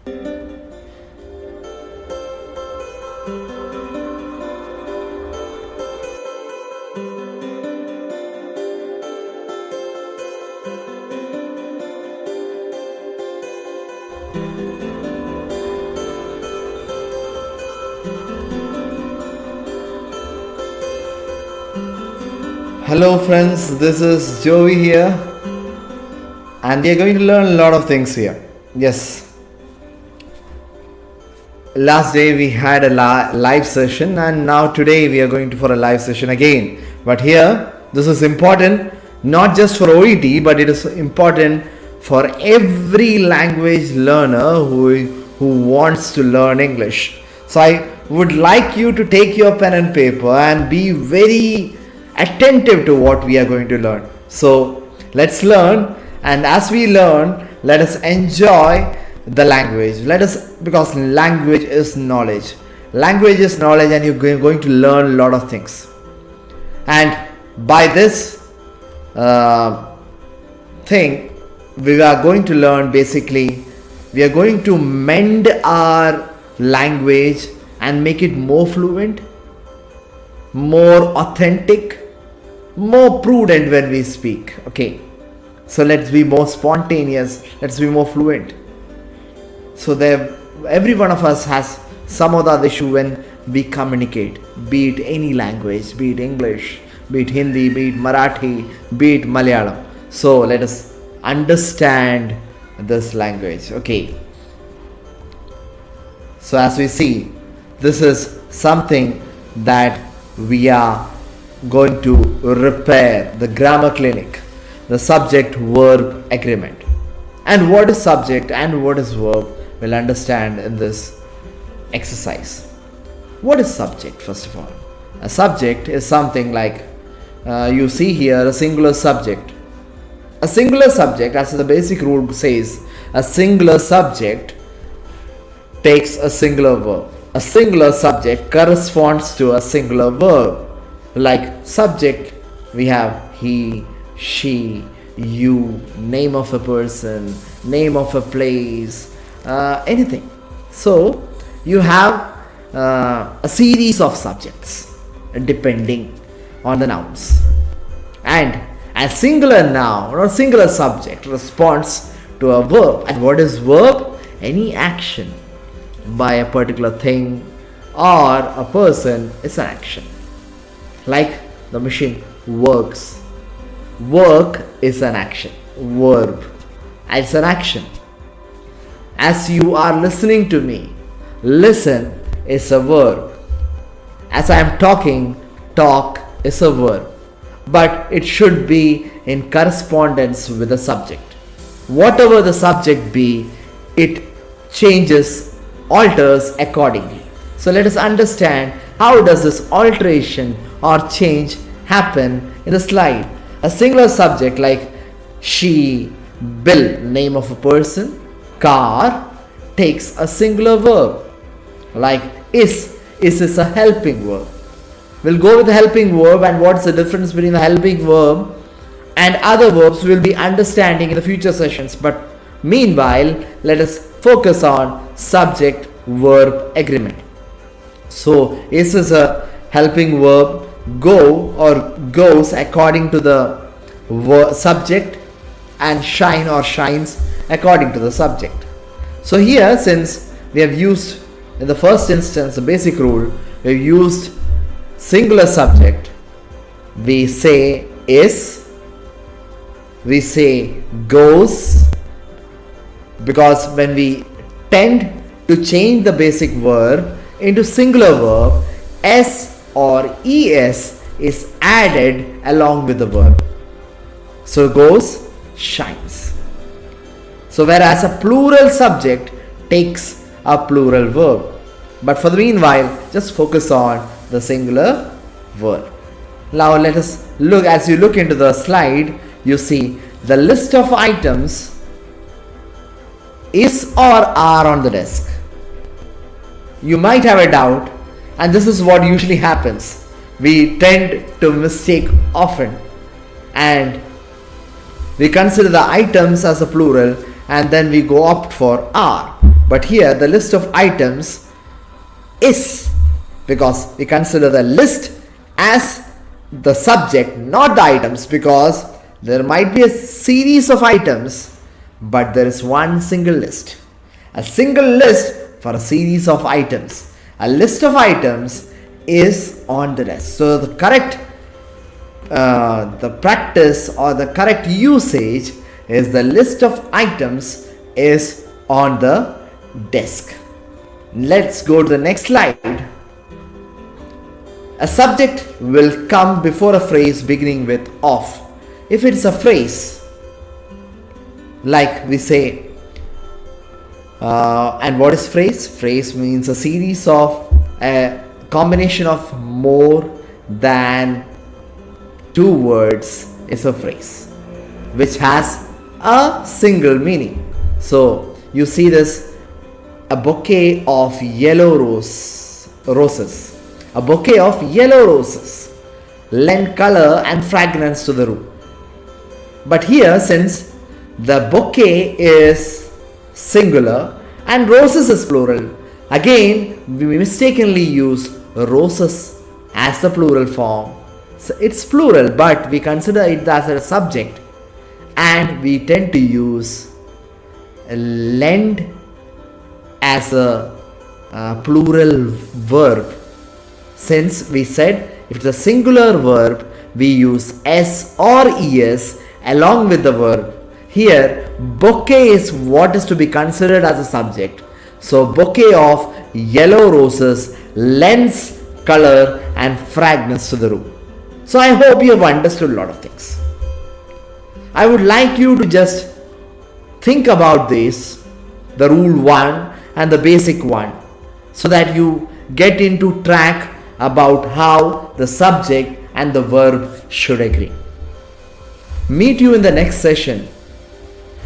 Hello friends, this is Joey here, and we are going to learn a lot of things here. Yes, last day we had a live session, and now today we are going to for a live session again. But here, this is important not just for OET, but it is important for every language learner who wants to learn English. So I would like you to take your pen and paper and be very attentive to what we are going to learn. So let's learn, and as we learn, let us enjoy the language. Because language is knowledge. Language is knowledge, and you're going to learn a lot of things. And by this thing, we are going to learn basically, we are going to mend our language and make it more fluent, more authentic, more prudent when we speak. Okay, so let's be more spontaneous, let's be more fluent. So every one of us has some other issue when we communicate, be it any language, be it English, be it Hindi, be it Marathi, be it Malayalam. So let us understand this language. Okay, so as we see, this is something that we are going to repair, the grammar clinic, the subject verb agreement. And what is subject and what is verb, we'll understand in this exercise. What is subject? First of all, a subject is something like you see here, a singular subject. A singular subject, as the basic rule says, a singular subject takes a singular verb. A singular subject corresponds to a singular verb. Like subject, we have he, she, you, name of a person, name of a place, anything. So you have a series of subjects depending on the nouns. And a singular noun or singular subject responds to a verb. And what is verb? Any action by a particular thing or a person is an action. Like the machine works. Work is an action. Verb. It's an action. As you are listening to me, listen is a verb. As I am talking, talk is a verb. But it should be in correspondence with the subject. Whatever the subject be, it changes, alters accordingly. So let us understand how does this alteration or change happen in the slide. A singular subject like she, bill, name of a person, car, takes a singular verb. Like is a helping verb. We'll go with the helping verb, and what's the difference between the helping verb and other verbs we'll be understanding in the future sessions. But meanwhile, let us focus on subject verb agreement. So is a helping verb, go or goes according to the subject, and shine or shines according to the subject. So here, since we have used in the first instance the basic rule, we have used singular subject, we say is, we say goes, because when we tend to change the basic verb into singular verb, s or es is added along with the verb. So goes, shines. So whereas a plural subject takes a plural verb. But for the meanwhile, just focus on the singular verb. Now let us look, as you look into the slide, you see the list of items is or are on the desk. You might have a doubt, and this is what usually happens. We tend to mistake often, and we consider the items as a plural, and then we go opt for are. But here the list of items is, because we consider the list as the subject, not the items, because there might be a series of items, but there is one single list. A single list for a series of items. A list of items is on the desk. So the correct the practice or the correct usage is the list of items is on the desk. Let's go to the next slide. A subject will come before a phrase beginning with of. If it's a phrase like we say, and what is phrase? Phrase means a series of a combination of more than two words is a phrase which has a single meaning. So you see this, a bouquet of yellow roses. A bouquet of yellow roses lend color and fragrance to the room. But here, since the bouquet is singular and roses is plural, again we mistakenly use roses as the plural form. So it's plural, but we consider it as a subject, and we tend to use lend as a plural verb. Since we said if it's a singular verb, we use s or es along with the verb. Here bouquet is what is to be considered as a subject. So bouquet of yellow roses lends color and fragrance to the room. So I hope you have understood a lot of things. I would like you to just think about this, the rule 1 and the basic one, so that you get into track about how the subject and the verb should agree. Meet you in the next session.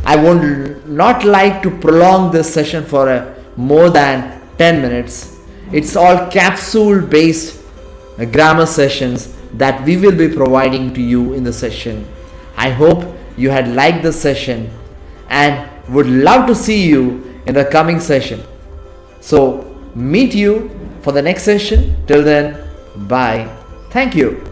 I would not like to prolong this session for more than 10 minutes. It's all capsule based grammar sessions that we will be providing to you in the session. I hope you had liked the session and would love to see you in the coming session. So meet you for the next session. Till then, bye. Thank you.